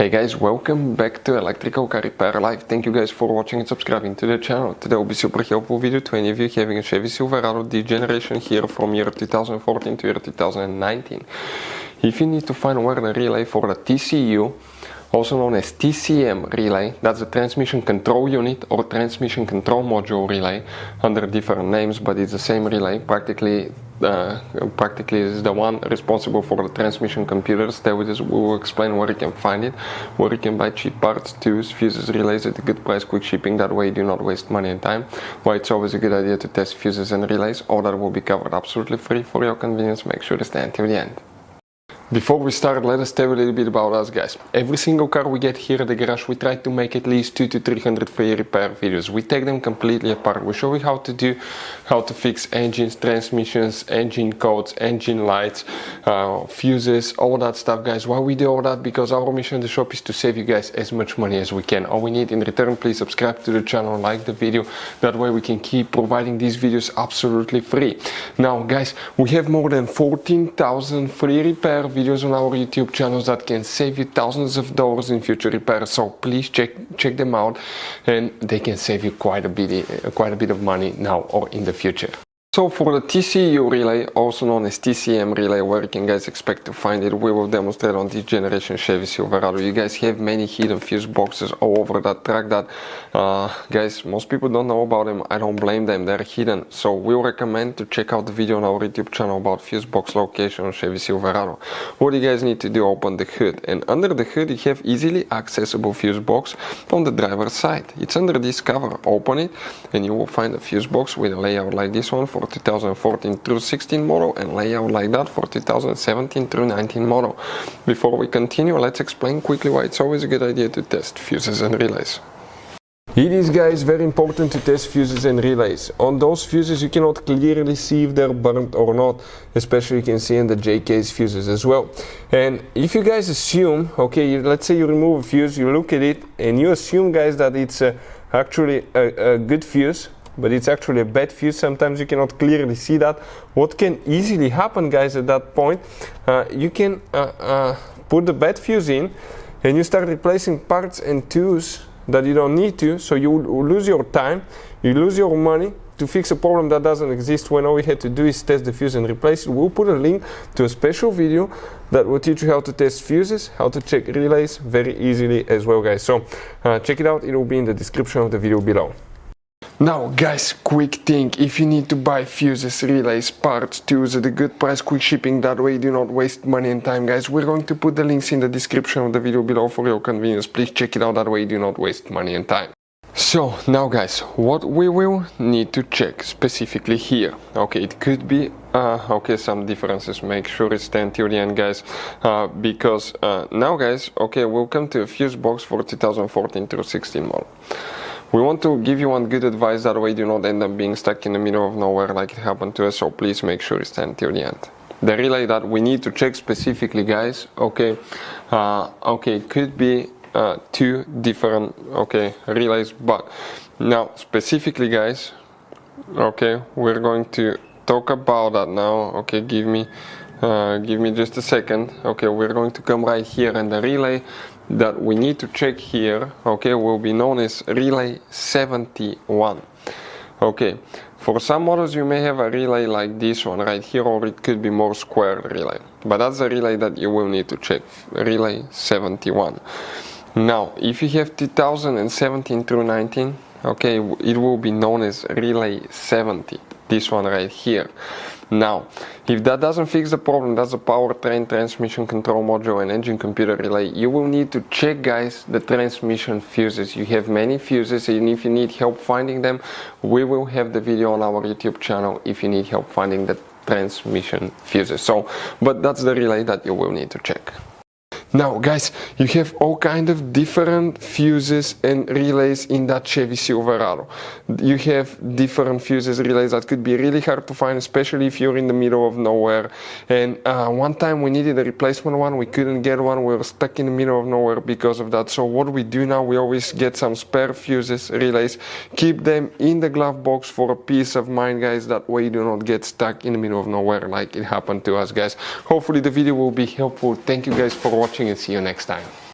Hey guys, welcome back to Electrical Car Repair Live. Thank you guys for watching and subscribing to the channel. Today will be super helpful video to any of you having a Chevy Silverado D generation here from year 2014 to year 2019. If you need to find where the relay for the TCU, also known as TCM relay, that's the transmission control unit or transmission control module relay, under different names, but it's the same relay. Practically is the one responsible for the transmission computers. There we will explain where you can find it, where you can buy cheap parts, tools, fuses, relays at a good price, quick shipping. That way you do not waste money and time. Why it's always a good idea to test fuses and relays. All that will be covered absolutely free for your convenience. Make sure to stay until the end. Before we start, let us tell you a little bit about us, guys. Every single car we get here at the garage, we try to make at least 200 to 300 free repair videos. We take them completely apart. We show you how to fix engines, transmissions, engine codes, engine lights, fuses, all that stuff, guys. Why we do all that? Because our mission in the shop is to save you guys as much money as we can. All we need in return, please subscribe to the channel, like the video. That way we can keep providing these videos absolutely free. Now, guys, we have more than 14,000 free repair videos on our YouTube channels that can save you thousands of dollars in future repairs. So please check them out, and they can save you quite a bit of money now or in the future. So for the TCU relay, also known as TCM relay, where you can guys expect to find it, we will demonstrate on this generation Chevy Silverado. You guys have many hidden fuse boxes all over that track that, guys, most people don't know about them. I don't blame them, they're hidden. So we recommend to check out the video on our YouTube channel about fuse box location on Chevy Silverado. What you guys need to do, open the hood, and under the hood you have easily accessible fuse box on the driver's side. It's under this cover. Open it and you will find a fuse box with a layout like this one for 2014 through 16 model and layout like that for 2017 through 19 model. Before we continue, let's explain quickly why it's always a good idea to test fuses and relays. It is, guys, very important to test fuses and relays. On those fuses you cannot clearly see if they're burnt or not, especially you can see in the JK's fuses as well. And if you guys assume, okay, let's say you remove a fuse, you look at it and you assume, guys, that it's actually a good fuse, but it's actually a bad fuse. Sometimes you cannot clearly see that. What can easily happen, guys, at that point, you can put the bad fuse in and you start replacing parts and tools that you don't need to, so you lose your time, you lose your money to fix a problem that doesn't exist, when all we had to do is test the fuse and replace it. We'll put a link to a special video that will teach you how to test fuses, how to check relays very easily as well, guys. So check it out, it will be in the description of the video below. Now, guys, quick thing: if you need to buy fuses, relays, parts, tools at a good price, quick shipping, that way you do not waste money and time, guys, we're going to put the links in the description of the video below for your convenience. Please check it out, that way you do not waste money and time. So now, guys, what we will need to check specifically here, okay, it could be okay, some differences. Make sure it's stay until the end, guys, because now, guys, okay, we'll come to a fuse box for 2014 through 16 model. We want to give you one good advice, that way you do not end up being stuck in the middle of nowhere like it happened to us, so please make sure you stay until the end. The relay that we need to check specifically, guys, okay, it could be two different, relays, but now specifically, guys, okay, we're going to talk about that now. Okay, give me just a second. Okay, we're going to come right here, and the relay that we need to check here, okay, will be known as relay 71. Okay, for some models you may have a relay like this one right here, or it could be more square relay, but that's the relay that you will need to check, relay 71. Now, if you have 2017 through 19, okay, it will be known as relay 70, this one right here. Now, if that doesn't fix the problem, that's the powertrain, transmission control module and engine computer relay, you will need to check, guys, the transmission fuses. You have many fuses, and if you need help finding them, we will have the video on our YouTube channel if you need help finding the transmission fuses. So, but that's the relay that you will need to check. Now, guys, you have all kind of different fuses and relays in that Chevy Silverado. You have different fuses, relays that could be really hard to find, especially if you're in the middle of nowhere. And one time we needed a replacement one, we couldn't get one, we were stuck in the middle of nowhere because of that. So what we do now, we always get some spare fuses, relays, keep them in the glove box for a peace of mind, guys. That way you do not get stuck in the middle of nowhere like it happened to us, guys. Hopefully the video will be helpful. Thank you guys for watching, and see you next time.